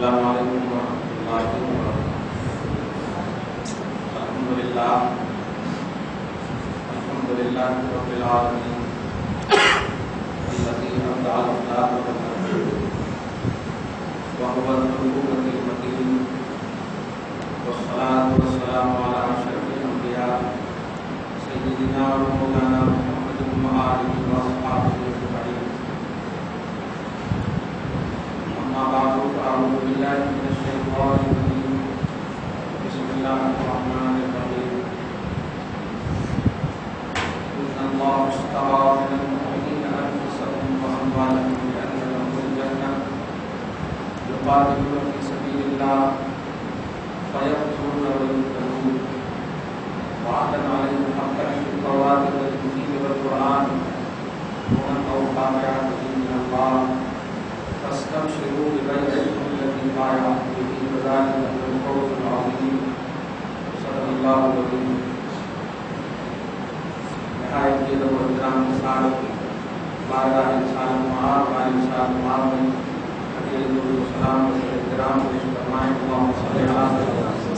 السلام علیکم ورحمۃ اللہ وبرکاتہ۔ الحمدللہ رب العالمین الذی ابدع الافلاک والتقدیر وهو القوة المتین والصلاة والسلام علی اشرف الانبیاء سیدنا و مولانا محمد وآلہ واصحابہ اجمعین۔ اما بعد فاعوذ باللہ من الشیطان الرجیم، بسم اللہ الرحمن الرحیم۔ ان اللہ اشتری من المؤمنین انفسهم واموالهم بان لهم الجنہ يقاتلون في سبيل الله فيقتلون ويقتلون وعدا عليهم حقا في التوراة والإنجيل والقرآن ومن أوفى بعهده من الله فاستبشروا ببيعكم الذي بايعتم به وذلك هو الفوز العظيم۔ صدق الله العظيم۔ نہایت ادب و احترام کے ساتھ بارگاہ انسان معاذ علیہ السلام میں السلام و احترام پیش فرمائیں۔ اللهم صل علی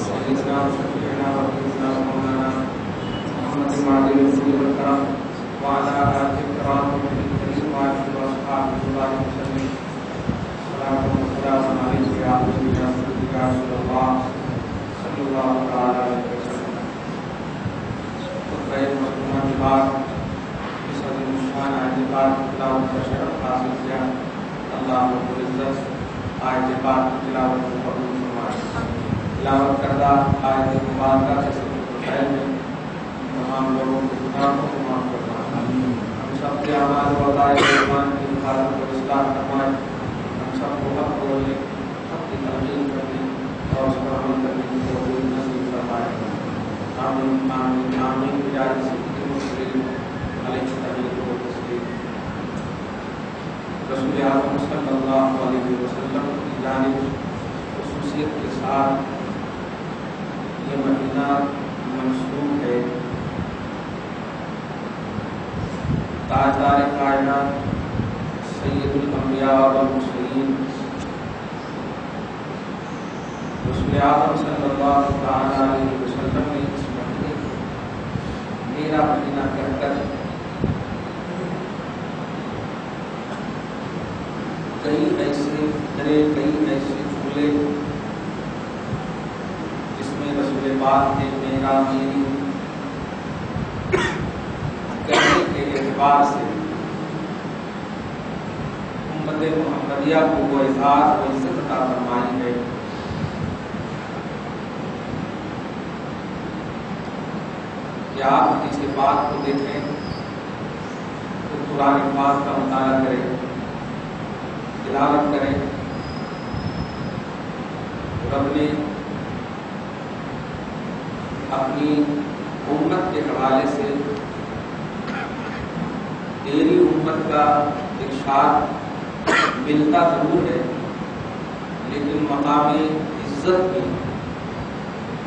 سیدنا و شفیعنا و حبیبنا و مولانا محمد معدل الجود والکرم وعلی آلہ الکرام الکریم وعلی اصحابہ وسلم۔ صلاۃ و سلام علیک یا سیدنا یا رسول اللہ صلی اللہ تعالی علیہ وسلم۔ خطبہ مصنوعہ کے بعد اس عظیم الشان آیت پاک کی تلاوت کا شرف حاصل کیا۔ اللہ رب العزت آیت پاک کی تلاوت کو قبول فرمائے۔ تلاوت کردہ آیت مبارکہ سے سب خیر میں تمام لوگوں کے گناہوں کو معاف فرمائے۔ ہم سب کے اعمال و عقائد ایمان کی حفاظت و اصلاح فرمائے۔ ہم سب کو حق بولنے، حق کی تلقین کرنے اور اس پر عمل کرنے کی توفیق نصیب فرمائے۔ آمین آمین آمین بجائے سیدنا مسلم علیہ السلام و تسلیم۔ رسول اعظم صلی اللہ علیہ وسلم کی جانب خصوصیت کے ساتھ یہ مہینہ منسوب ہے تاجدار کائنات سید الانبیاء والمرسلین رسول اعظم صلی اللہ علیہ وسلم نے اس مہینے میرا مہینہ کہہ کر کئی ایسے جملے جس میں رسول پاک نے میرا میری کہنے کے اعتبار سے امت محمدیہ کو وہ اعزاز و عزت عطا فرمائی ہے۔ کہ آپ حدیث پاک کو دیکھیں تو قرآن پاک کا مطالعہ کریں، تلاوت کریں۔ رب نے اپنی امت کے حوالے سے تیری امت کا ارشاد ملتا ضرور ہے، لیکن مقام عزت میں،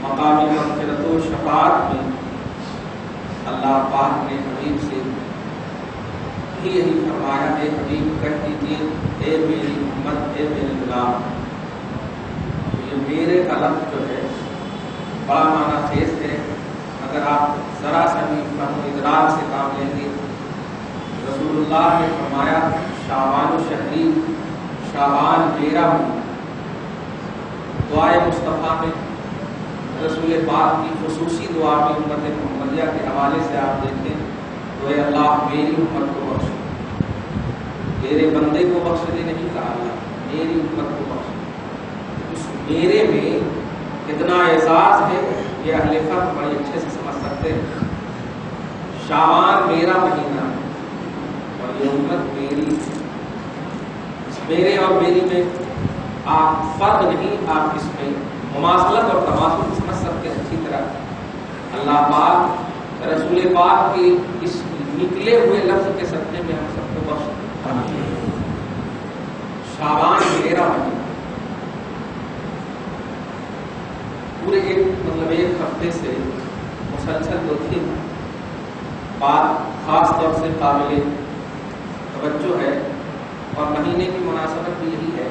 مقام مغفرت و شفاعت میں اللہ پاک نے حبیب سے یہی فرمایا، اے حبیب کہہ دیجیے اے میری امت، اے میرے غلام۔ یہ میرے کا لفظ جو ہے بڑا معنی خیز ہے۔ اگر آپ ذرا سا بھی فہم و ادراک سے کام لیں گے، رسول اللہ نے فرمایا شعبان و شہری، شعبان میرا مہینہ۔ دعائے مصطفیٰ میں رسول پاک کی خصوصی دعا میں امت محمدیہ کے حوالے سے آپ دیکھیں تو اے اللہ میری امت کو بخش، میرے بندے کو بخشنے نہیں کہا، اللہ میری امت کو بخش۔ اس میرے میں کتنا اعزاز ہے یہ اہل فقہ بڑے اچھے سے سمجھ سکتے ہیں۔ شعبان میرا مہینہ اور یہ امت میری، اس میرے اور میری میں آپ فرق نہیں، آپ اس میں مماثلت اور تماثل سمجھ سکتے ہیں اچھی طرح۔ اللہ پاک رسول پاک کے اس نکلے ہوئے لفظ کے صدقے میں ہم سب کو بخش۔ شعبان میرا مہینہ پورے ایک ہفتے سے مسلسل دو تین بات خاص طور سے قابل توجہ ہے، اور مہینے کی مناسبت بھی یہی ہے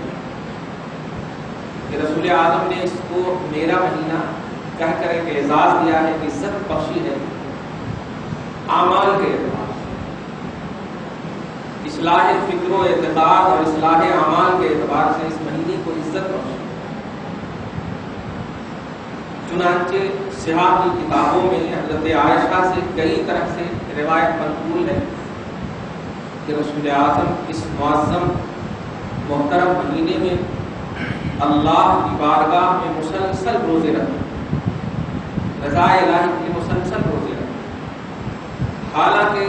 رسول اعظم نے اس کو میرا مہینہ کہہ کر ایک اعزاز دیا ہے، عزت بخشی ہے اعمال کے اعتبار سے، اصلاح فکر و اعتقاد اور اصلاح اعمال کے اعتبار سے اس مہینے کو عزت بخشی۔ چنانچہ صحاح کی کتابوں میں حضرت عائشہ سے کئی طرح سے روایت منقول ہے کہ رسول اعظم اس معظم محترم مہینے میں اللہ کی بارگاہ میں مسلسل روزے رکھتے، رضا الہی کے لیے مسلسل روزے رکھتے۔ حالانکہ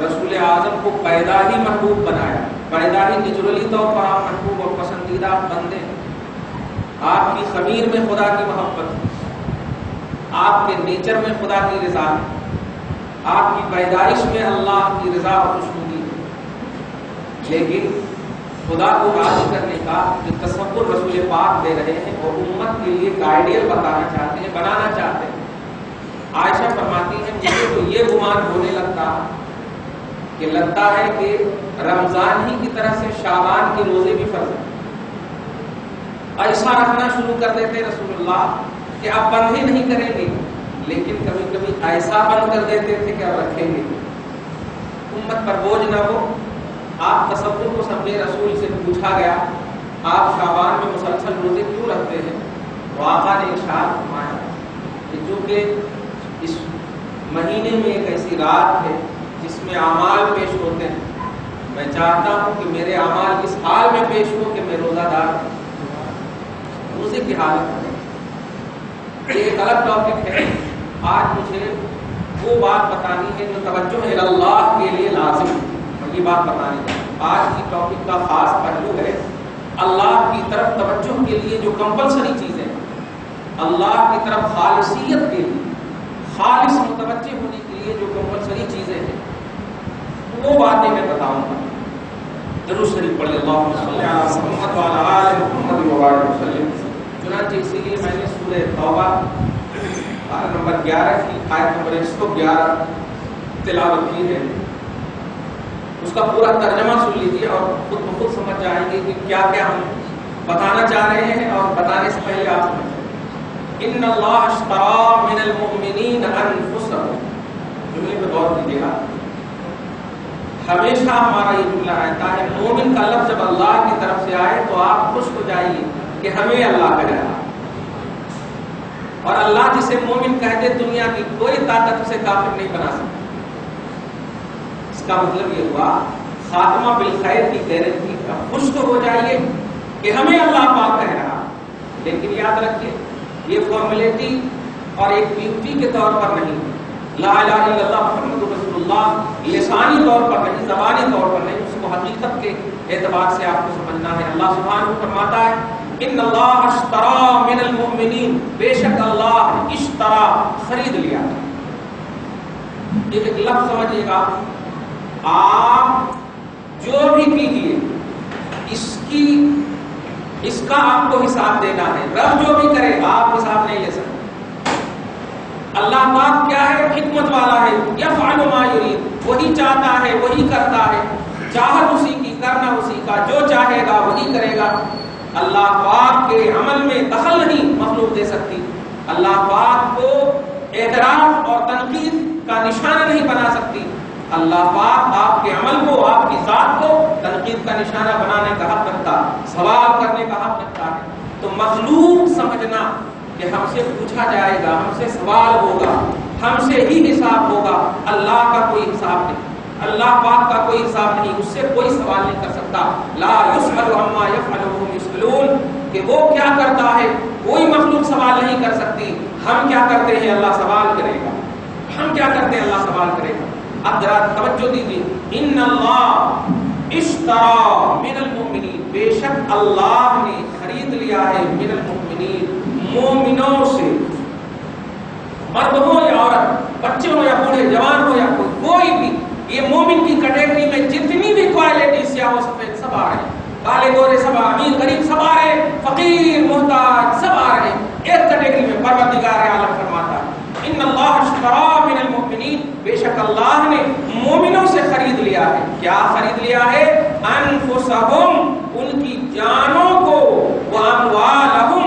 رسول اعظم کو پیدا ہی محبوب بنایا، پیدا ہی نجرلی طور پر آپ محبوب اور پسندیدہ بندے، آپ کی خمیر میں خدا کی محبت، آپ کے نیچر میں خدا کی رضا ہے، آپ کی پیدائش میں اللہ کی رضا اور خوشنودی ہے، لیکن خدا کو راضی کرنے کا جو تصور رسول پاک دے رہے ہیں اور امت کے لیے ایک آئیڈیل بتانا چاہتے ہیں، بنانا چاہتے ہیں۔ عائشہ فرماتی ہیں مجھے تو یہ گمان ہونے لگتا ہے کہ رمضان ہی کی طرح سے شعبان کے روزے بھی فرض ہیں۔ ایسا رکھنا شروع کر دیتے رسول اللہ کہ اب بند ہی نہیں کریں گے، لیکن کبھی کبھی ایسا بند کر دیتے تھے کہ اب رکھیں گے، امت پر بوجھ نہ ہو۔ آپ تصور کو سمجھے، رسول سے پوچھا گیا آپ شعبان میں مسلسل روزے کیوں رکھتے ہیں؟ تو آقا نے ارشاد فرمایا کہ چونکہ اس مہینے میں ایک ایسی رات ہے جس میں اعمال پیش ہوتے ہیں، میں چاہتا ہوں کہ میرے اعمال اس حال میں پیش ہو کہ میں روزہ دار ہوں، روزے کی حالت ہے۔ یہ ایک الگ ٹاپک ہے، آج مجھے وہ بات بتانی ہے جو توجہ اللہ کے لیے لازم ہے، یہ بات بتانی ہے۔ آج کی ٹاپک کا خاص پہلو ہے اللہ کی طرف توجہ کے لیے جو کمپلسری چیزیں، اللہ کی طرف خالصیت کے لیے، خالص متوجہ ہونے کے لیے جو کمپلسری چیزیں ہیں، وہ باتیں میں بتاؤں گا۔ درود شریف پڑھیے، اللہم صلی علی محمد وعلی آل محمد وبارک وسلم۔ چنانچہ اسی لیے میں نے سورہ توبہ نمبر 11 کی آیت نمبر 111 تلاوت کی ہے، اس کا پورا ترجمہ سن لیجیے اور خود بخود سمجھ جائیں گے کہ کیا کیا ہم بتانا چاہ رہے ہیں، اور بتانے سے پہلے آپ سمجھیں۔ ان اللہ اشتری من المؤمنین انفسهم، جملے پہ غور کیجیے گا، ہمیشہ ہمارا یہ جملہ رہتا ہے مومن کا لفظ جب اللہ کی طرف سے آئے تو آپ خوش ہو جائیے کہ ہمیں اللہ کا ڈر، اور اللہ جسے مومن کہہ دے دنیا کی کوئی طاقت اسے کافر نہیں بنا سکتی۔ اس کا مطلب یہ ہوا خاتمہ بالخیر کی گارنٹی کا، خوش تو ہو جائیے کہ ہمیں اللہ پاک کہہ رہا، لیکن یاد رکھیے یہ فارمیلٹی اور ایک بیوٹی کے طور پر نہیں، لا الہ الا اللہ محمد رسول اللہ لسانی طور پر نہیں، زبانی طور پر نہیں، اس کو حقیقت کے اعتبار سے آپ کو سمجھنا ہے۔ اللہ سبحانہ فرماتا ہے ان اللہ اشتری من المؤمنین، بے شک اللہ اشترا خرید لیا۔ یہ ایک لفظ سمجھیے گا، آپ جو بھی کیجیے اس کا آپ کو حساب دینا ہے، رب جو بھی کرے آپ حساب نہیں لے سکتے۔ اللہ پاک کیا ہے؟ حکمت والا ہے، یفعل ما یرید، وہی چاہتا ہے وہی کرتا ہے، چاہت اسی کی، کرنا اسی کا، جو چاہے گا وہی کرے گا۔ اللہ پاک کے عمل میں دخل نہیں مخلوق دے سکتی، اللہ پاک کو اعتراف اور تنقید کا نشانہ نہیں بنا سکتی، اللہ پاک آپ کے عمل کو، آپ کی ذات کو تنقید کا نشانہ بنانے کا حق رکھتا، سوال کرنے کا حق رکھتا ہے۔ تو مخلوق سمجھنا کہ ہم سے پوچھا جائے گا، ہم سے سوال ہوگا، ہم سے ہی حساب ہوگا، اللہ کا کوئی حساب نہیں، اللہ پاک کا کوئی حساب نہیں، اس سے کوئی سوال نہیں کر سکتا۔ لا یسأل عما یفعل وهم یسألون، کہ وہ کیا کرتا ہے کوئی مخلوق سوال نہیں کر سکتی، ہم کیا کرتے ہیں اللہ سوال کرے گا، ہم کیا کرتے ہیں اللہ سوال کرے گا۔ اب ذرا توجہ دیجیے، ان اللہ اشتری من المؤمنین، بے شک اللہ نے خرید لیا ہے من المؤمنین، مومنوں سے، مرد ہو یا عورت، بچے ہو یا بوڑھے، جوان ہو یا کوئی بھی، یہ مومن کی کیٹیگری میں جتنی بھی کوالٹی سیاہ و سفید سب آ رہے ہیں، کالے گورے سب، امیر غریب سب آ رہے ہیں، فقیر محتاج سب آ رہے ہیں، ایک کیٹیگری میں پروردگار عالم فرماتا ہے ان اللہ اشتری من المؤمنین، بے شک اللہ نے مومنوں سے خرید لیا ہے۔ کیا خرید لیا ہے؟ انفسہم، ان کی جانوں کو، واموالہم،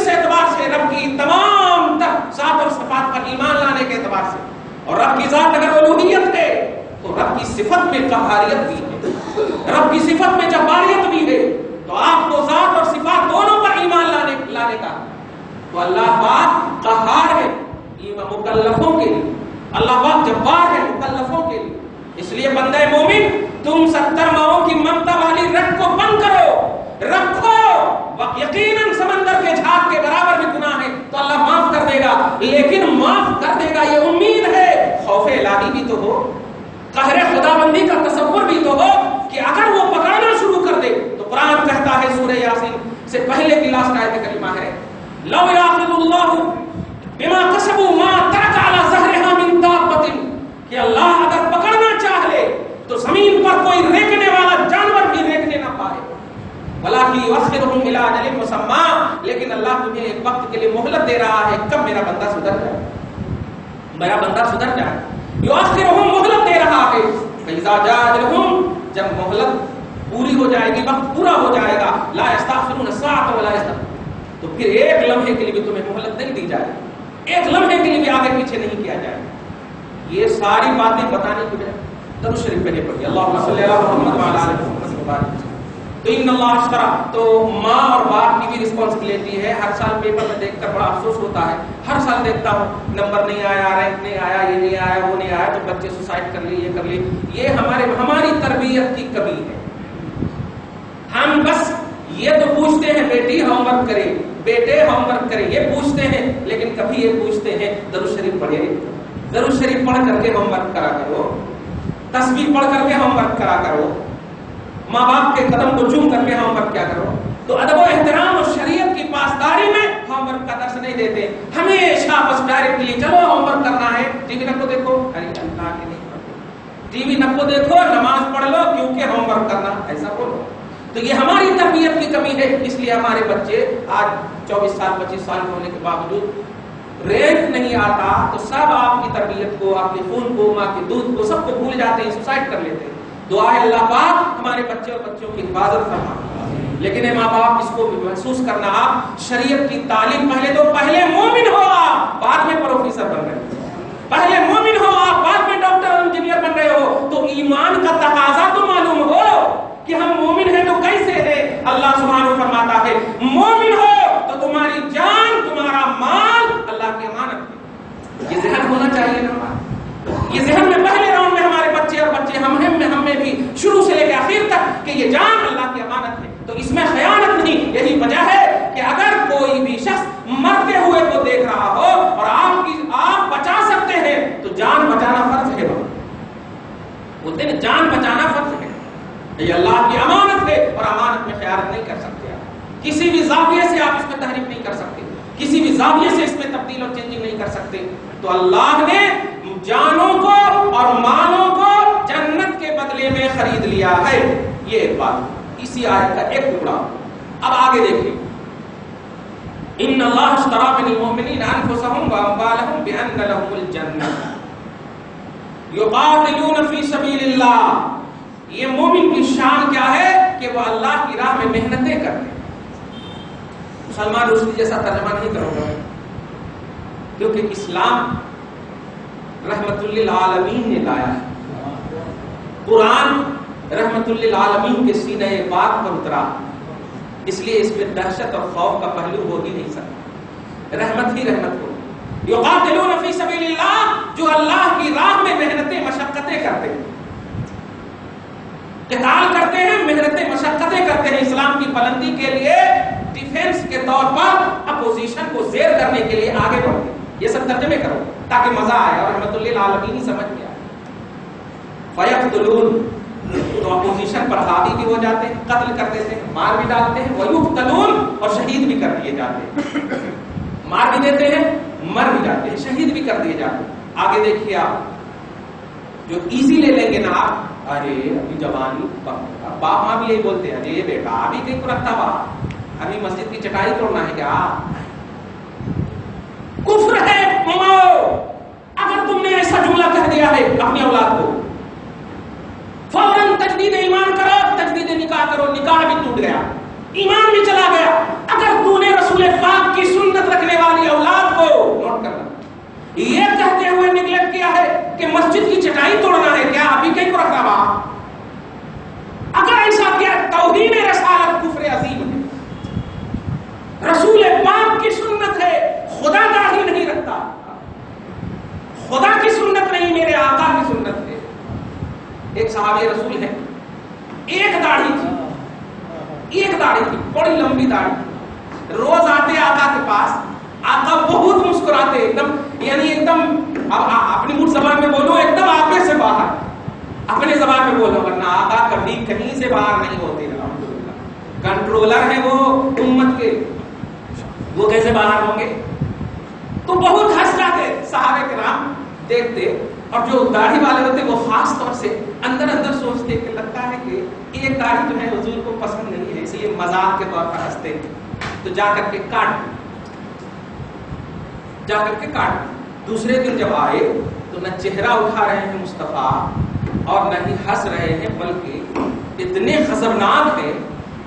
کس اعتبار سے؟ رب کی تمام تر ذات اور صفات پر ایمان لانے کے اعتبار سے. اور رب کی ذات اگر الوہیت ہے تو رب کی صفت میں قہاریت بھی ہے, رب کی صفت میں جباریت بھی ہے. تو آپ کو ذات اور صفات دونوں پر ایمان لانے کا. تو اللہ پاک قہار ہے مکلفوں کے لیے, اللہ پاک جبار ہے مکلفوں کے لیے. اس لیے بندہ مومن تم 70 ماہوں کی ممتا والی رٹ کو بند کرو, رکھو. یقیناً سمندر کے جھاگ کے برابر بھی گناہ ہے تو اللہ معاف کر دے گا, لیکن معاف کر دے گا یہ امید ہے. خوف الہی بھی تو ہو, قہر خداوندی کا تصور بھی تو ہو کہ اگر وہ پکڑنا شروع کر دے تو قرآن کہتا ہے سورہ یاسین سے پہلے کی لاسٹ آیت کریمہ ہے لو یاخذ اللہ بما کسبوا ما ترک علی ظہرها من دابۃ, کہ اللہ اگر پکڑنا چاہ لے تو زمین پر کوئی ریکنے والا جانور بھی ریکنے نہ پائے. ولکن یؤخرهم الی اجل مسمى, لیکن اللہ تمہیں ایک وقت کے لیے مہلت دے رہا ہے کب میرا بندہ سدھر جائے, میرا بندہ سدھر جائے. یؤخرهم مہلت دے رہا ہے. فاذا جاء اجلهم, جب مہلت پوری ہو جائے گی, وقت پورا ہو جائے گا, لا یستأخرون ساعة ولا یستقدمون, تو پھر ایک لمحے کے لیے بھی تمہیں مہلت نہیں دی جائے, ایک لمحے کے لیے بھی آگے پیچھے نہیں کیا جائے. یہ ساری باتیں بتانے کی وجہ درود شریف پڑھنے پڑی. اللہم صلی علی محمد وعلی آل محمد وبارک. تو ان اللہ اشترا, تو ماں اور باپ کی بھی رسپانسبلٹی ہے. ہر سال پیپر میں دیکھ کر بڑا افسوس ہوتا ہے, ہر سال دیکھتا ہوں نمبر نہیں آیا, رینک نہیں آیا, یہ نہیں آیا, وہ نہیں آیا, تو بچے سوسائڈ کر لی, یہ کر لی. یہ ہماری تربیت کی کمی ہے. ہم بس یہ تو پوچھتے ہیں بیٹی ہوم ورک کرے, بیٹے ہوم ورک کرے, یہ پوچھتے ہیں, لیکن کبھی یہ پوچھتے ہیں درود شریف پڑھے, درود شریف پڑھ کر کے ہوم ورک کرا کرو, تسبیح پڑھ کر کے ہوم ورک کرا کرو, ماں باپ کے قدم کو چوم کر کے ہوم ورک کیا کرو. تو ادب و احترام اور شریعت کی پاسداری میں ہوم ورک کا درس نہیں دیتے. ہمیشہ بس ڈائریکٹلی چلو ہوم ورک کرنا ہے, ٹی وی نہ کو دیکھو, ارے اللہ کے نہیں پڑھتے, ٹی وی نہ کو دیکھو, نماز پڑھ لو کیونکہ ہوم ورک کرنا, ایسا بولو. تو یہ ہماری تربیت کی کمی ہے. اس لیے ہمارے بچے آج 24 سال 25 سال کے ہونے کے باوجود رینک نہیں آتا تو سب آپ کی تربیت کو, آپ کے خون کو, ماں کے دودھ کو, سب کو بھول جاتے ہیں, سوسائڈ کر لیتے ہیں. دعا ہے اللہ پاک ہمارے بچے اور بچوں کی حفاظت فرما. لیکن اے ماں باپ اس کو محسوس کرنا, آپ شریعت کی تعلیم پہلے مومن ہو, آپ بعد میں پروفیسر بن رہے ہو, پہلے مومن ہو آپ بعد میں ڈاکٹر انجینئر بن رہے ہو. تو ایمان کا تقاضا تو معلوم ہو کہ ہم مومن ہیں تو کیسے ہے. اللہ سبحانہ فرماتا ہے مومن ہو تو تمہاری جان, تمہارا مال اللہ کی امانت ہے. یہ ذہن ہونا چاہیے نا, یہ ذہن میں پہلے راؤنڈ میں ہمارے بچے اور بچے ہم میں بھی شروع سے لے کے آخر تک کہ یہ جان اللہ کی امانت ہے. تو اس میں خیانت نہیں. یہی وجہ ہے کہ اگر کوئی بھی شخص مرتے ہوئے کو دیکھ رہا ہو اور آپ بچا سکتے ہیں تو جان بچانا فرض ہے. بولتے ہیں جان بچانا فرض ہے, یہ اللہ کی امانت ہے اور امانت میں خیانت نہیں کر سکتے. آپ کسی بھی زاویے سے آپ اس میں تحریف نہیں کر سکتے, کسی بھی زاویے سے اس میں تبدیل اور چینجنگ نہیں کر سکتے. تو اللہ نے جانوں کو اور مالوں کو جنت کے بدلے میں خرید لیا ہے. یہ ایک بات, اسی آیت کا ایک ٹکڑا. اب آگے دیکھیں, ان اللہ اشترى من المؤمنین انفسهم واموالهم بان لهم الجنہ یقاتلون فی سبیل اللہ. یہ مومن کی شان کیا ہے کہ وہ اللہ کی راہ میں محنتیں کرتے ہیں. سلمان رشدی جیسا ترجمہ نہیں کروں گا کیونکہ اسلام رحمت للعالمین نے لایا ہے. قرآن رحمت للعالمین کے سینہ پاک پر اترا, اس لیے اس میں دہشت اور خوف کا پہلو ہو ہی نہیں سکتا. رحمت ہی رحمت ہو. یقاتلون فی سبیل اللہ, جو اللہ کی راہ میں محنتیں مشقتیں کرتے ہیں, قتال کرتے ہیں, محنتیں مشقتیں کرتے ہیں اسلام کی بلندی کے لیے, ڈیفنس کے طور پر اپوزیشن کو زیر کرنے کے لیے آگے بڑھتے ہیں. یہ سب ترجمے کرو تاکہ مزہ آئے اور رحمت للعالمین ہی سمجھ میں آئے. فیقتلون, تو اپوزیشن پر حاوی بھی ہو جاتے ہیں, قتل کر دیتے ہیں, مار بھی ڈالتے ہیں. ویقتلون, اور شہید بھی کر دیے جاتے ہیں. مار بھی دیتے ہیں, مر بھی جاتے ہیں, شہید بھی کر دیے جاتے ہیں. آگے دیکھیے آپ, جو ایزی لے لیں گے نا آپ, ارے ابھی جوانی, باپ ماں بھی یہی بولتے ہیں, ارے بیٹا ابھی کہیں کو رکھتا باپ, ابھی مسجد کی چٹائی توڑنا ہے کیا. کفر ہے اگر تم نے ایسا جملہ کہہ دیا ہے اپنی اولاد کو, فوراً تجدید ایمان کرو, تجدید نکاح کرو. نکاح بھی ٹوٹ گیا, ایمان بھی چلا گیا. اگر تو نے رسول پاک کی ایک صحابی رسول ہے، ایک داڑھی تھی، بڑی لمبی داڑھی، روز آتے آقا کے پاس، آقا بہت مسکراتے، ایک دم یعنی ایک دم اپنی مٹھ زبان میں بولو ایک دم آپے سے باہر، اپنے زبان میں بولو، ورنہ آقا کبھی کہیں سے باہر نہیں ہوتے، الحمدللہ کنٹرولر ہیں وہ امت کے، وہ کیسے باہر ہوں گے؟ تو بہت ہنس جاتے صحابہ کرام دیکھتے، اور جو داڑھی والے ہوتے وہ خاص طور سے اندر سوچتے کہ لگتا ہے کہ ایک داڑھی جو ہے حضور کو پسند نہیں ہے، اس لیے مذاق کے طور پر ہنستے، تو جا کر کے کاٹ، دوسرے دن جب آئے تو نہ چہرہ اٹھا رہے ہیں مصطفیٰ اور نہ ہی ہنس رہے ہیں، بلکہ اتنے خطرناک ہیں،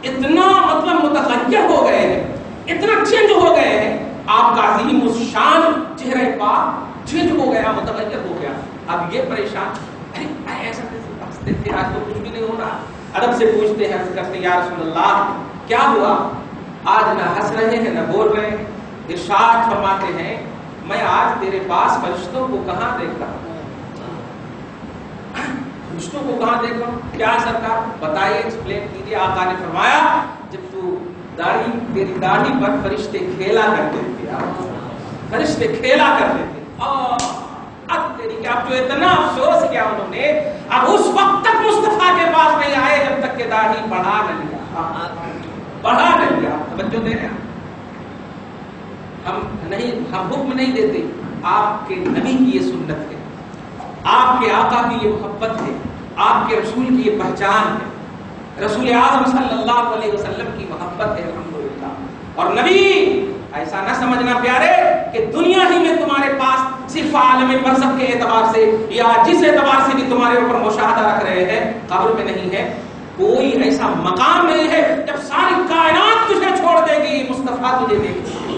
اتنا مطلب متغیر ہو گئے ہیں، اتنا چینج ہو گئے ہیں، آپ کا عظیم الشان چہرہ پاک چینج ہو گیا، متغیر ہو گیا۔ اب یہ پریشان، ارے ایسا کیسے ہنستے تھے، آج تو کچھ بھی نہیں ہو رہا، ادب سے پوچھتے ہیں، عرض کرتے ہیں یا رسول اللہ کیا ہوا؟ آج نہ ہنس رہے ہیں نہ بول رہے ہیں۔ ارشاد فرماتے ہیں میں آج تیرے پاس فرشتوں کو کہاں دیکھتا ہوں، فرشتوں کو کہاں دیکھتا ہوں؟ کیا سرکار بتائیے، ایکسپلین کیجیے۔ آقا نے فرمایا جب تو تیری داڑھی پر فرشتے کھیلا کرتے تھے، فرشتے کھیلا کرتے تھے، اب تیری کیا، اب جو اتنا افسوس کیا انہوں نے، اب اس وقت تک مصطفیٰ کے پاس نہیں آئے جب تک کہ داڑھی بڑھا نہ لیا۔ توجہ دے رہے ہیں، ہم حکم نہیں دیتے، آپ کے نبی کی یہ سنت ہے، آپ کے آقا کی یہ محبت ہے، آپ کے رسول کی یہ پہچان ہے، رسول اعظم صلی اللہ علیہ وسلم کی محبت ہے، الحمدللہ۔ اور نبی ایسا نہ سمجھنا پیارے کہ دنیا ہی میں تمہارے پاس صرف عالم برزخ کے اعتبار سے یا جس اعتبار سے بھی تمہارے اوپر مشاہدہ رکھ رہے ہیں، قبر میں نہیں ہے، کوئی ایسا مقام نہیں ہے جب ساری کائنات تجھے چھوڑ دے گی، مصطفیٰ تجھے دیکھیں گے،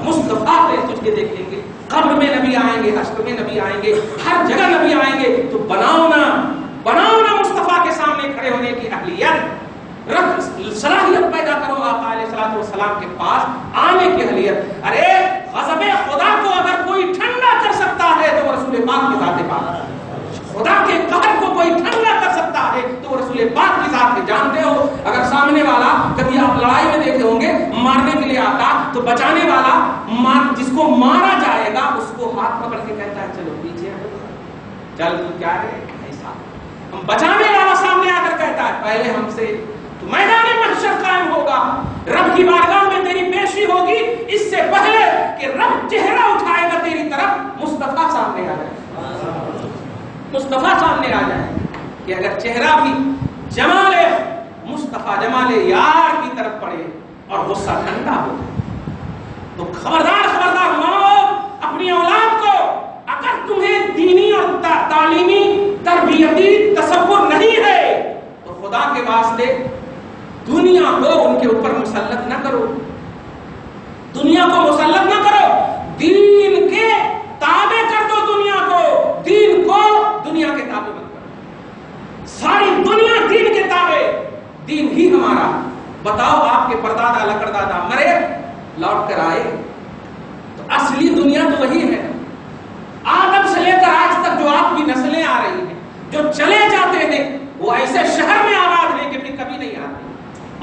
مصطفیٰ تجھے دیکھیں گے، قبر میں نبی آئیں گے، حشر میں نبی آئیں گے، ہر جگہ نبی آئیں گے، تو بناؤ نا مصطفیٰ کے سامنے کھڑے ہونے کی اہلیت، صلاحیت پیدا کرو آقا علیہ الصلوۃ والسلام کے پاس آنے کی اہلیت۔ ارے غضب خدا کو اگر کوئی ٹھنڈا کر سکتا ہے تو وہ رسول پاک کی ذات پاک ہے، خدا کے قہر کو کوئی ٹھنڈا کر سکتا ہے تو وہ رسول پاک کی ذات ہے۔ جانتے ہو اگر سامنے والا کبھی آپ لڑائی میں دیکھے ہوں گے مارنے کے لیے آتا تو بچانے والا جس کو مارا جائے گا اس کو ہاتھ پکڑ کے کہتا ہے چلو پیچھے چل، تو کیا ہے ایسا، ہم بچانے والا سامنے آ کر کہتا ہے پہلے ہم سے تو میدان محشر قائم ہوگا، رب کی بارگاہ میں تیری پیشی ہوگی، اس سے پہلے کہ رب چہرہ اٹھائے گا تیری طرف مصطفیٰ سامنے آ جائے، مصطفیٰ سامنے آ جائے کہ اگر چہرہ بھی جمال مصطفیٰ جمال یار کی طرف پڑے اور غصہ ٹھنڈا ہو جائے تو خبردار ماں اپنی اولاد کو، اگر تمہیں دینی اور تعلیمی تربیتی تصور نہیں ہے تو خدا کے واسطے دنیا کو ان کے اوپر مسلط نہ کرو، دنیا کو مسلط نہ کرو، دین کے تابع کر دو دنیا کو، دین کو دنیا کے تابع مت کرو، ساری دنیا دین کے تابع، دین ہی ہمارا۔ بتاؤ آپ کے پردادا لکڑدادا مرے لوٹ کر آئے تو اصلی دنیا تو وہی ہے، آدم سے لے کر آج تک جو آپ کی نسلیں آ رہی ہیں، جو چلے جاتے ہیں وہ ایسے شہر میں آباد ہیں کہ پھر کبھی نہیں آتے۔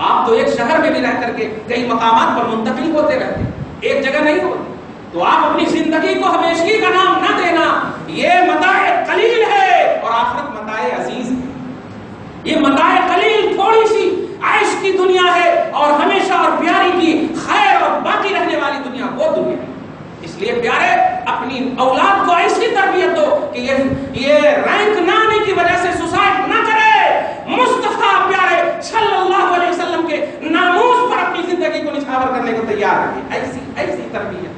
آپ تو ایک شہر میں بھی رہ کر کے کئی مقامات پر منتقل ہوتے رہتے، ایک جگہ نہیں ہوتے، تو آپ اپنی زندگی کو ہمیشگی کا نام نہ دینا، یہ متاع قلیل ہے اور آخرت متاع عزیز ہے۔ یہ متاع قلیل تھوڑی سی عیش کی دنیا ہے اور ہمیشہ اور پیاری کی خیر اور باقی رہنے والی دنیا وہ دنیا ہے۔ اس لیے پیارے اپنی اولاد کو ایسی تربیت دو کہ یہ رینک نہ آنے کی وجہ سے سوسائڈ نہ کرے، مصطفیٰ پیارے صلی اللہ علیہ وسلم کے ناموس پر اپنی زندگی کو نچھاور کرنے کو تیار رہے، ایسی تربیت۔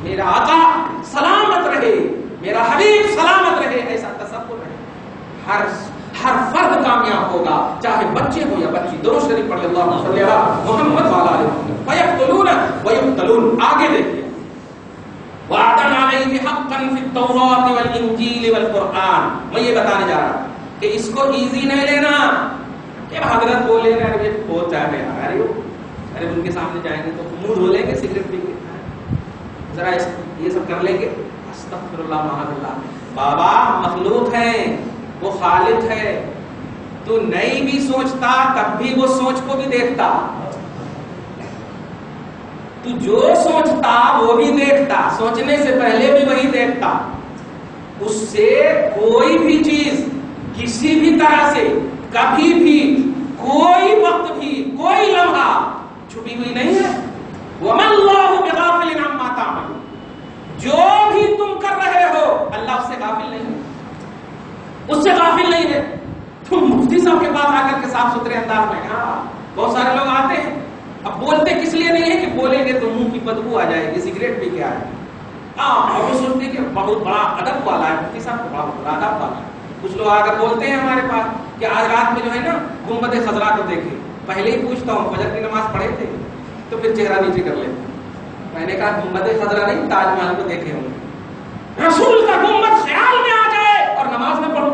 میرا آقا سلامت رہے، میرا حبیب سلامت رہے، ایسا تصور رہے، ہر فرد کامیاب ہوگا، چاہے بچے ہو یا بچی۔ درود شریف پڑھ اللہ صلی علی محمد وعلی آلہ محمد۔ فیقتلون ویقتلون، آگے دیکھیے، وعدنا علیہ حقا فی التوراۃ والانجیل والقرآن۔ میں یہ بتانے جا رہا ہوں کہ اس کو ایزی نہیں لینا کہ حضرت بولے گا ارے بہت چاہے ارے ان کے سامنے جائیں گے تو منہ دھو لیں گے، سگریٹ پی کے ذرا یہ سب کر لیں گے، استغفر اللہ معاذ اللہ۔ بابا مخلوق ہیں، وہ خالق ہے. تو نہیں بھی سوچتا تب بھی وہ سوچ کو بھی دیکھتا. تو جو سوچتا وہ بھی دیکھتا, سوچنے سے پہلے بھی وہی دیکھتا. اس سے کوئی بھی چیز کسی بھی طرح سے کبھی بھی کوئی وقت بھی کوئی لمحہ چھپی ہوئی نہیں ہے. وَمَا اللَّهُ بِغَافِلٍ عَمَّا تَعْمَلُونَ, جو بھی تم کر رہے ہو اللہ اس سے غافل نہیں ہے, اس سے غافل نہیں ہے. تم مفتی صاحب کے پاس آ کر کے صاف ستھرے انداز میں, ہاں بہت سارے لوگ آتے ہیں, اب بولتے کس لیے نہیں ہے کہ بولیں گے تو منہ کی بدبو آ جائے گی, سگریٹ پی کے آئے, اور وہ سنتے ہیں کہ بہت بڑا ادب والا ہے مفتی صاحب, بڑا ادب والا ہے. کچھ لوگ آ کر بولتے ہیں ہمارے پاس کہ آج رات میں جو ہے نا گنبد خضرا کو دیکھے. پہلے ہی پوچھتا ہوں فجر کی نماز پڑھے تھے, تو پھر چہرہ نیچے کر لیتے. میں نے کہا گنبد خضرا نہیں, تاج محل کو دیکھے ہوں گے. رسول کا گنبد خیال میں آ جائے اور نماز میں پڑھو,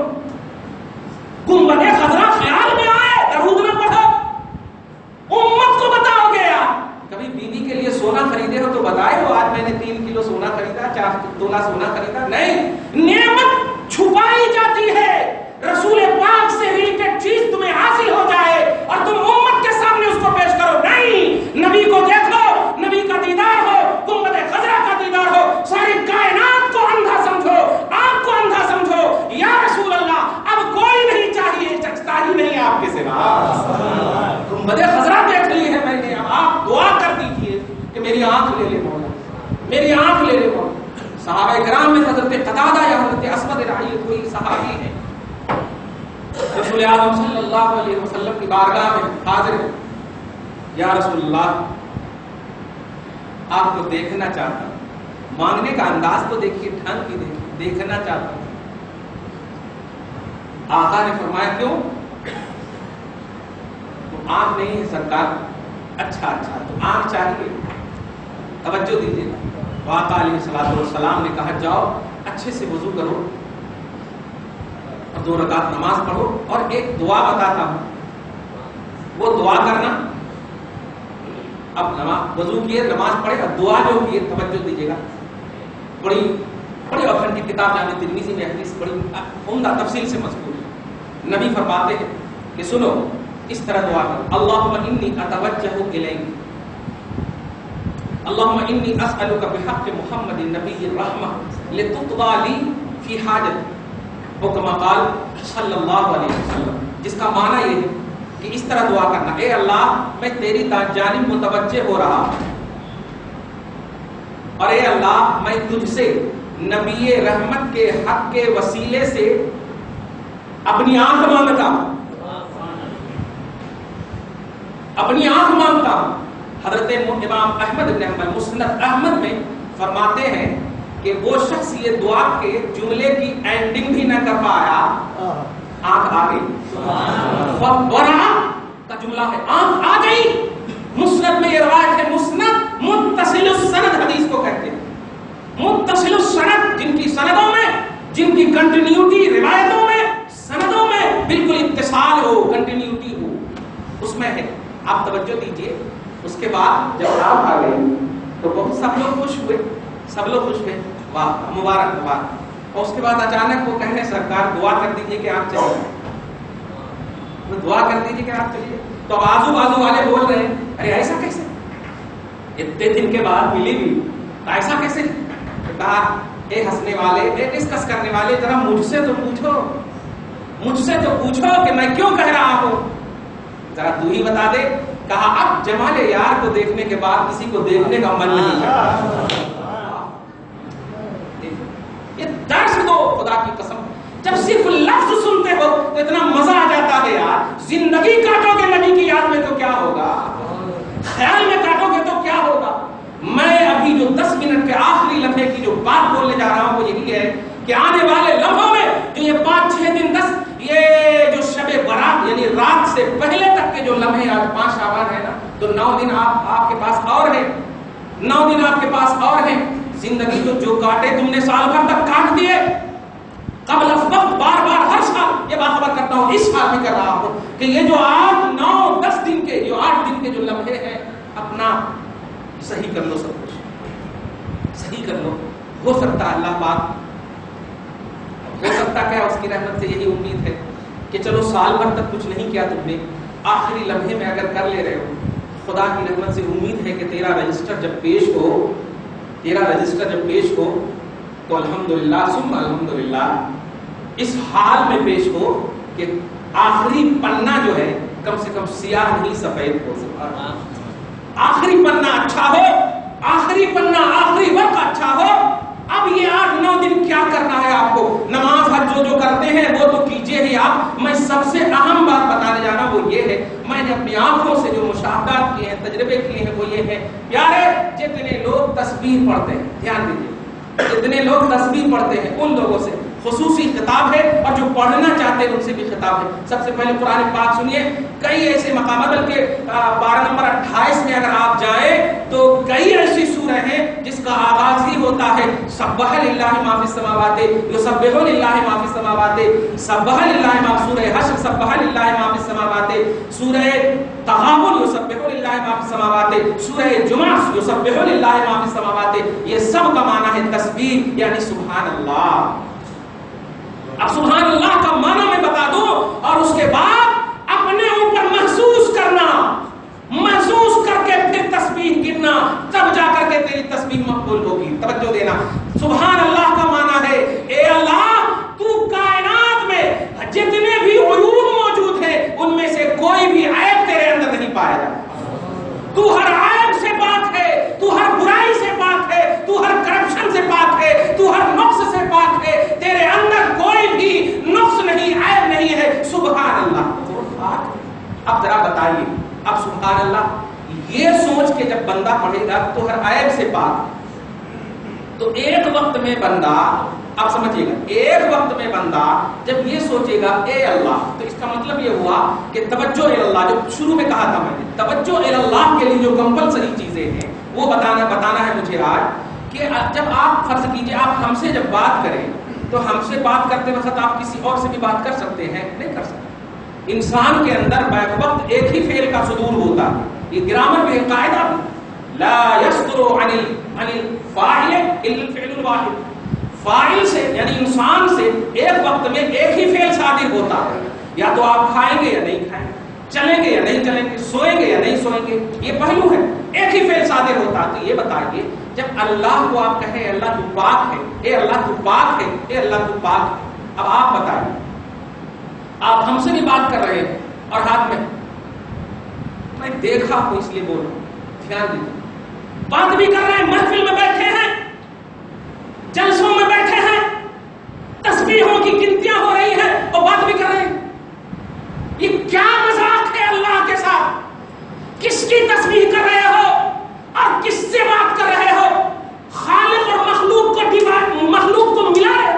گنبد خضرا خیال میں آئے درود میں پڑھو. امت کو بتاؤ گے یار, کبھی بیوی کے لیے سونا خریدے ہو تو بتائے ہو آج میں نے 3 کلو سونا خریدا, 4 تولہ سونا خریدا. نہیں, نعمت چھپائی جاتی ہے. رسول پاک سے ریلیٹڈ چیز تمہیں حاصل ہو جائے اور تم امت کے سامنے اس کو پیش کرو. نہیں, نبی کو دیکھو, نبی کا دیدار ہو, گنبد خضرا کا دیدار ہو, ساری کائنات کو اندھا سمجھو, آپ کو اندھا سمجھو. یا رسول اللہ اب کوئی نہیں چاہیے, چچتا ہی نہیں آپ کے سوا. گنبد خضرا دیکھ لی ہے میں نے, اب آپ دعا کر دیجیے کہ میری آنکھ لے لے مولا, میری آنکھ لے لے مولا. صحابہ کرام میں حضرت قتادہ یا حضرت اسود رعی کوئی صحابی ہے, رسول اعظم صلی اللہ علیہ وسلم کی بارگاہ میں حاضر ہے. یا رسول اللہ آپ کو دیکھنا چاہتا ہوں, مانگنے کا انداز تو دیکھیے, ڈھنگ کی دیکھیے, دیکھنا چاہتا ہوں. آقا نے فرمایا کیوں؟ تو آنکھ نہیں ہے سرکار. اچھا تو آنکھ چاہیے, توجہ دیجیے گا. آقا علیہ الصلوۃ والسلام نے کہا جاؤ اچھے سے وضو کرو اور 2 رکعت نماز پڑھو, اور ایک دعا بتاتا ہوں وہ دعا کرنا. اب نماز وضو کیے, نماز پڑھے, اب دعا جو کیے توجہ دیجیے گا. بڑی افن کی کتاب جامع ترمذی میں حدیث بڑی عمدہ تفصیل سے مذکور ہے. نبی فرماتے ہیں کہ سنو اس طرح دعا کرو, اللہم انی اتوجہ الیک, اللہم انی اسألک بحق محمد نبی الرحمہ لتقضی لی فی حاجت, او کما قال صلی اللہ علیہ وسلم, جس کا معنی یہ ہے کہ اس طرح دعا کرنا, اے اللہ میں تیری جانب متوجہ ہو رہا ہوں, اور اے اللہ میں تجھ سے نبی رحمت کے حق کے وسیلے سے اپنی آنکھ مانگتا ہوں, اپنی آنکھ مانگتا ہوں. حضرت امام احمد بن حنبل مسند احمد میں فرماتے ہیں کہ وہ شخص یہ دعا کے جملے کی اینڈنگ بھی نہ کر پایا, آنکھ آ گئی. ورا کا جملہ ہے, آنکھ آ گئی. مسند میں یہ روایت ہے, مسند متصل السند حدیث کو کہتے ہیں. متصل السند جن کی سندوں میں, جن کی کنٹینیوٹی روایتوں میں, سندوں میں بالکل اتصال ہو, کنٹینیوٹی ہو, اس میں ہے. آپ توجہ دیجیے. اس کے بعد جب آپ آ گئے تو بہت سب لوگ خوش ہوئے, سب لوگ خوش ہوئے, واہ مبارک مبارک. اور اس کے بعد اچانک وہ کہنے سرکار دعا کر دیجیے کہ آپ چلیے, دعا کر دیجیے کہ آپ چلیے. تو اب آزو بازو والے بول رہے ہیں ارے ایسا کیسے, اتنے دن کے بعد ملی بھی, ایسا کیسے؟ کہا اے ہنسنے والے, اے ڈسکس کرنے والے, ذرا مجھ سے تو پوچھو کہ میں کیوں کہہ رہا ہوں, ذرا تو ہی بتا دے. کہا اب جمال یار کو دیکھنے کے بعد کسی کو دیکھنے کا من نہیں کرتا. یہ درس دو خدا کی قسم, جب صرف لفظ سنتے ہو تو اتنا مزہ آ جاتا ہے یار. زندگی کاٹو گے نبی کی یاد میں تو کیا ہوگا, خیال میں کاٹو گے تو کیا ہوگا. میں ابھی جو 10 منٹ کے آخری لمحے کی جو بات بولنے جا رہا ہوں وہ یہی ہے کہ آنے والے لمحوں میں جو یہ 5-6 دن 10 یہ جو شب برات یعنی رات سے پہلے تک کے جو لمحے, آج 5 شعبان ہے نا, تو 9 دن آپ کے پاس اور ہیں, 9 دن آپ کے پاس اور ہیں. زندگی تو جو کاٹے تم نے سال بھر تک کاٹ دیے, قبل از وقت بار بار ہر سال یہ باخبر کرتا ہوں, اس سال بھی کر رہا ہوں کہ یہ جو 8-9-10 دن کے, جو 8 دن کے جو لمحے ہیں, اپنا صحیح کر لو, سب کچھ صحیح کر لو. ہو سکتا ہے اللہ پاک, ہو سکتا کرتا کیا اس کی رحمت سے یہی امید ہے کہ چلو سال بھر تک کچھ نہیں کیا تم نے، آخری لمحے میں اگر کر لے رہے ہو، خدا کی رحمت سے امید ہے کہ تیرا رجسٹر جب پیش ہو تو الحمدللہ ثم الحمدللہ اس حال میں پیش ہو کہ آخری پنہ جو ہے کم سے کم سیاہ نہیں سفید ہو. آخری پنہ اچھا ہو، آخری پنہ آخری وقت اچھا ہو. اب یہ 8-9 دن کیا کرنا ہے آپ کو؟ نماز حج جو کرتے ہیں وہ تو کیجئے ہی آپ. میں سب سے اہم بات بتانے جانا وہ یہ ہے، میں نے اپنی آنکھوں سے جو مشاہدات کیے ہیں، تجربے کیے ہیں، وہ یہ ہے پیارے، جتنے لوگ تسبیح پڑھتے ہیں، دھیان دیجیے، جتنے لوگ تسبیح پڑھتے ہیں ان لوگوں سے خصوصی خطاب ہے، اور جو پڑھنا چاہتے ہیں ان سے بھی خطاب ہے. سب سے پہلے قرآن پاک سنیے. کئی ایسے مقامات بلکہ 12 نمبر 28 میں اگر آپ جائیں تو کئی ایسی سورہ ہیں جس کا آغاز ہی ہوتا ہے سبح للہ ما فی السماوات یسبح للہ ما فی السماوات، سبح للہ ما، سورہ حشر سبح للہ ما فی السماوات، سورہ تغابن یسبح للہ ما فی السماوات، سورہ جمعہ یسبح للہ ما فی السماوات. یہ سب کا معنی ہے تسبیح یعنی سبحان اللہ. اب سبحان اللہ کا معنی میں بتا دوں اور اس کے بعد اپنے اوپر محسوس کرنا، محسوس کر کے پھر تسبیح گننا، تب جا کر کے تیری تسبیح مقبول ہوگی. توجہ دینا. سبحان اللہ کا معنی ہے اے اللہ تو کائنات میں جتنے بھی عیوب موجود ہیں ان میں سے کوئی بھی عیب تیرے اندر نہیں پایا جاتا. تو ہر عیب سے پاک ہے، تو ہر برائی سے پاک ہے، تو ہر کرپشن سے پاک ہے، تو ہر نقص سے پاک ہے. تیرے اندر کوئی بھی نقص نہیں، عیب نہیں ہے. سبحان اللہ. اب ذرا بتائیے، اب سبحان اللہ یہ سوچ کے جب بندہ پڑھے گا تو ہر عیب سے پاک، تو ایک وقت میں بندہ، آپ سمجھیے گا، ایک وقت میں بندہ جب یہ سوچے گا اے اللہ، تو اس کا مطلب یہ ہوا کہ توجہ الی اللہ، جو شروع میں کہا تھا میں نے، توجہ الی اللہ کے لیے جو کمپلسری چیزیں ہیں وہ بتانا ہے مجھے آج. کہ جب آپ فرض کیجئے آپ ہم سے جب بات کریں تو ہم سے بات کرتے وقت آپ کسی اور سے بھی بات کر سکتے ہیں؟ نہیں کر سکتے. انسان کے اندر بیک وقت ایک ہی فعل کا صدور ہوتا ہے. یہ گرامر میں قاعدہ بھی لا يصدر عن الفاعل الا الفعل الواحد. فاعل سے یعنی انسان سے ایک وقت میں ایک ہی فعل صادر ہوتا ہے، یا تو آپ کھائیں گے یا نہیں کھائیں گے، چلیں گے یا نہیں چلیں گے، سوئیں گے یا نہیں سوئیں گے. یہ پہلو ہے، ایک ہی فعل صادر ہوتا ہے. تو یہ بتائیے جب اللہ کو آپ کہیں اللہ تو پاک ہے، اے اللہ تو پاک ہے، اے اللہ تو پاک ہے، اب آپ بتائیے آپ ہم سے بھی بات کر رہے ہیں اور ہاتھ میں دیکھا کو اس لیے بول رہا ہوں، دھیان دیجیے، بات بھی کر رہے ہیں، محفل میں بیٹھے ہیں، جلسوں میں بیٹھے ہیں، تسبیحوں کی گنتیاں ہو رہی ہیں اور بات بھی کر رہے ہیں. یہ کیا مذاق ہے اللہ کے ساتھ؟ کس کی تسبیح کر رہے ہو اور کس سے بات کر رہے ہو؟ خالق اور مخلوق کو ملا ہے.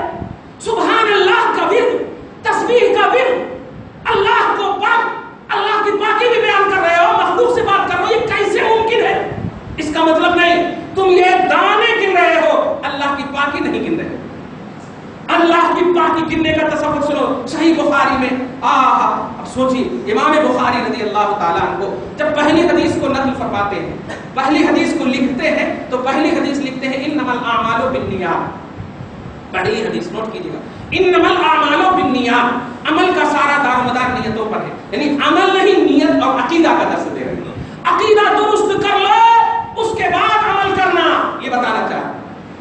سبحان اللہ کا ورد، تسبیح کا ورد، اللہ کو پاک، اللہ کی پاکی بھی بیان کر رہے ہو، مخلوق سے بات کر رہے ہو. یہ کیسے ممکن ہے؟ اس کا مطلب نہیں تم یہ دانے گن رہے ہو، اللہ کی پاکی نہیں گن رہے. اللہ کی پاکی گننے کا تصور سنو. صحیح بخاری میں اب سوچیے امام بخاری رضی اللہ تعالیٰ عنہ جب پہلی حدیث کو نقل فرماتے ہیں، پہلی حدیث کو لکھتے ہیں تو پہلی حدیث لکھتے ہیں انما الاعمال بالنیات. پہلی حدیث نوٹ کیجیے گا، انما الاعمال بالنیات، عمل کا سارا دارومدار نیتوں پر ہے. یعنی عمل نہیں، نیت اور عقیدہ کا درس دے رہے ہیں. عقیدہ درست کر لو اس کے بعد عمل کرنا، یہ بتانا چاہتا.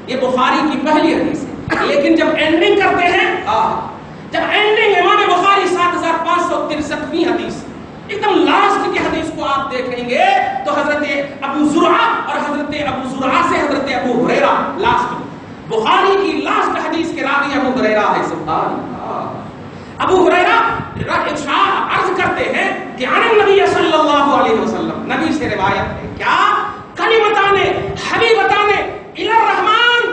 یہ بخاری کی پہلی حدیث ہے. لیکن جب اینڈنگ کرتے ہیں، جب اینڈنگ امام بخاری 7563 حدیث، ایک دم لاسٹ کی حدیث کو آپ دیکھیں گے تو حضرت ابو زرعہ اور حضرت ابو زرعہ سے حضرت ابو ہریرہ، لاسٹ بخاری کی لاسٹ حدیث کے راوی ابو ہریرہ ہے. سبحان اللہ. ابو ہریرہ عرض کرتے ہیں کہ عن النبی صلی اللہ علیہ وسلم، نبی سے روایت ہے کیا؟ کلمتان حبیبتان الی الرحمن،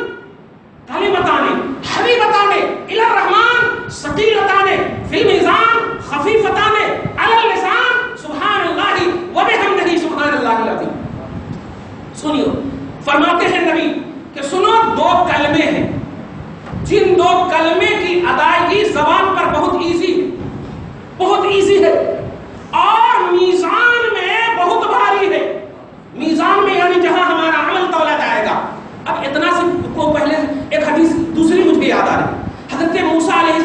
کلمتان حبیبتان الی الرحمن ثقیلتان فی المیزان خفیفتان علی اللسان سبحان اللہ وبحمدہ سبحان اللہ العظیم. سنیو، فرماتے ہیں نبی کہ سنو، دو کلمے ہیں جن دو کلمے کی ادائیگی زبان پر بہت ایزی ہے، بہت ایزی ہے، اور میزان میں بہت بھاری ہے. میزان میں یعنی جہاں ہمارا عمل تولا جائے گا. اب اتنا سے کو پہلے ایک حدیث دوسری مجھ کو یاد آ رہی. حضرت موسیٰ علیہ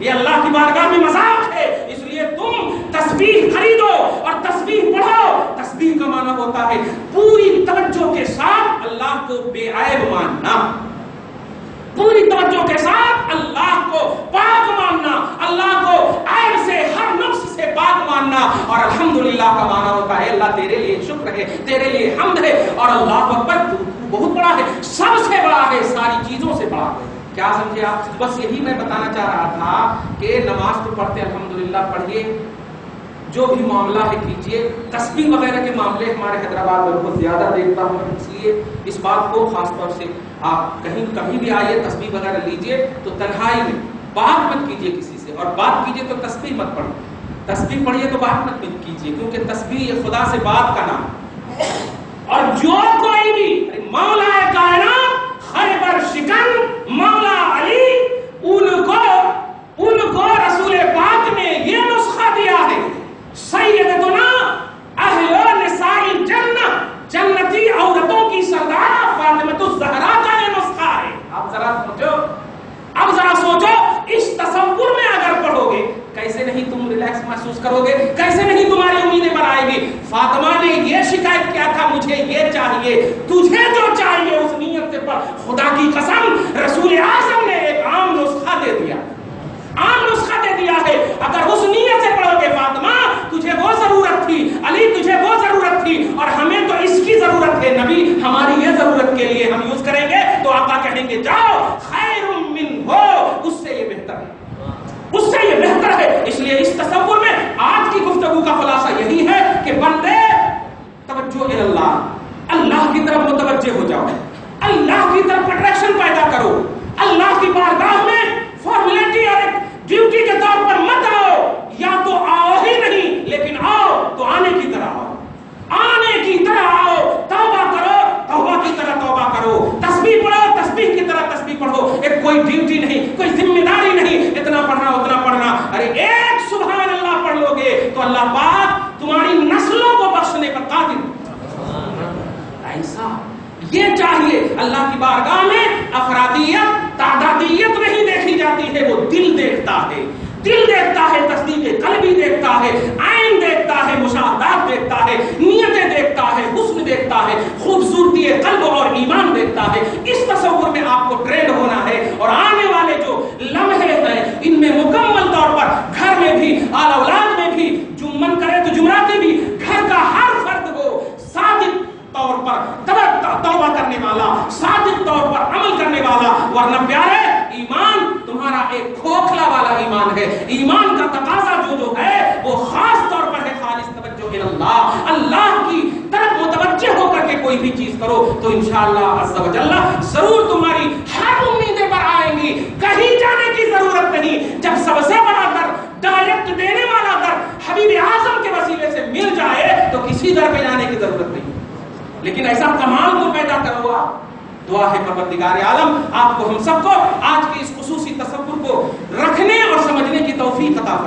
یہ اللہ کی بارگاہ میں مذاق ہے. اس لیے تم تسبیح خریدو اور تسبیح پڑھو. تسبیح کا معنی ہوتا ہے پوری توجہ کے ساتھ اللہ کو بے عیب ماننا, پوری توجہ کے ساتھ اللہ کو پاک ماننا, اللہ کو عیب سے ہر نقص سے پاک ماننا. اور الحمدللہ کا معنی ہوتا ہے اللہ تیرے لیے شکر ہے, تیرے لیے حمد ہے, اور اللہ اکبر تو بہت بڑا ہے, سب سے بڑا ہے, ساری چیزوں سے بڑا ہے. کیا سمجھے آپ؟ بس یہی میں بتانا چاہ رہا تھا کہ نماز تو پڑھتے الحمدللہ پڑھیے, جو بھی معاملہ ہے کیجیے. تسبیح وغیرہ کے معاملے ہمارے حیدرآباد میں بہت زیادہ دیکھتا ہوں, اس لیے اس بات کو خاص طور سے آپ کہیں کبھی بھی آئیے تسبیح وغیرہ لیجیے تو تنہائی میں بات مت کیجیے کسی سے, اور بات کیجیے تو تسبیح مت پڑھیے. تسبیح پڑھیے تو بات مت کیجیے, کیونکہ تسبیح یہ خدا سے بات کا نام ہے. اور جو کوئی بھی مولا کائنات خیبر شکن مولا علی ان کو رسول پاک نے یہ نسخہ دیا ہے, سیدتنا اہل نساء الجنہ, جنتی عورتوں کی سردار فاطمہ الزہرا کا یہ نسخہ ہے. آپ ذرا سوچو, اب ذرا سوچو, اس تصور میں اگر پڑھو گے کیسے نہیں تم ریلیکس محسوس کرو گے, کیسے نہیں تمہاری امیدیں بڑھائے گی. فاطمہ نے یہ شکایت کیا تھا مجھے یہ چاہیے, تجھے جو چاہیے اس نیت سے پڑھ. خدا کی قسم رسول اعظم نے ایک عام نسخہ دے دیا, عام نسخہ دے دیا ہے. اگر اس نیت سے پڑھو گے فاطمہ تجھے وہ ضرورت تھی, علی تجھے وہ ضرورت تھی, اور ہمیں تو اس کی ضرورت ہے, نبی ہماری یہ ضرورت کے لیے ہم یوز کریں گے, تو آقا کہیں گے جاؤ خیر من ہو, اس سے یہ بہتر ہے, اس سے یہ بہتر ہے. اس لیے اس تصور میں آج کی گفتگو کا خلاصہ یہی ہے کہ بندے توجہ اللہ, اللہ کی طرف متوجہ ہو جاؤ, اللہ کی طرف اٹریکشن پیدا کرو. اللہ کی بارگاہ میں فارمیلٹی اور ایک ڈیوٹی کے طور پر مت آؤ, یا تو آؤ ہی نہیں, لیکن آؤ تو آنے کی طرح آؤ, آنے کی طرح آؤ. توبہ کرو, توبہ کی طرح توبہ کرو. تسبیح پڑھو, تسبیح کی طرح تسبیح پڑھو. ایک کوئی ڈیوٹی نہیں, کوئی ذمہ داری نہیں, اتنا پڑھنا اتنا پڑھنا. ارے ایک سبحان اللہ پڑھ لو گے تو اللہ پاک تمہاری نسلوں کو بخشنے پر قادر. ایسا یہ چاہیے. اللہ کی بارگاہ میں افرادیت تعدادیت نہیں دیکھی جاتی ہے, وہ دل دیکھتا ہے, دل دیکھتا ہے, تصدیق قلبی دیکھتا ہے, عین دیکھتا ہے, مشاہدات دیکھتا ہے, نیتیں دیکھتا ہے, حسن دیکھتا ہے, خوبصورتی قلب اور ایمان دیکھتا ہے. اس تصور میں آپ کو ٹرینڈ ہونا ہے, اور آنے والے جو لمحے ہیں ان میں مکمل طور پر گھر میں بھی, آل اولاد میں بھی, جمن کرے تو جمعراتی بھی, گھر کا ہر فرد ہو صادق طور پر توبہ کرنے والا, صادق طور پر عمل کرنے والا. ورنہ پیارے ایمان تمہارا ایک کھوکھلا والا ایمان ہے. ایمان کا تقاضا جو ہے وہ خاص طور پر ہے خالص توجہ اللہ, اللہ کی طرف متوجہ ہو کر کے کوئی بھی چیز کرو تو انشاءاللہ عز و جل ضرور تمہاری ہر امیدیں پر آئیں گی. کہیں جانے کی ضرورت نہیں. جب سب سے بڑا در, ڈائریکٹ دینے والا در حبیب اعظم کے وسیلے سے مل جائے تو کسی در پہ جانے کی ضرورت نہیں. لیکن ایسا کمال تو پیدا کرو آپ. دعا ہے پروردگار عالم آپ کو, ہم سب کو آج کے اس خصوصی تصور کو رکھنے اور سمجھنے کی توفیق عطا فرمائے.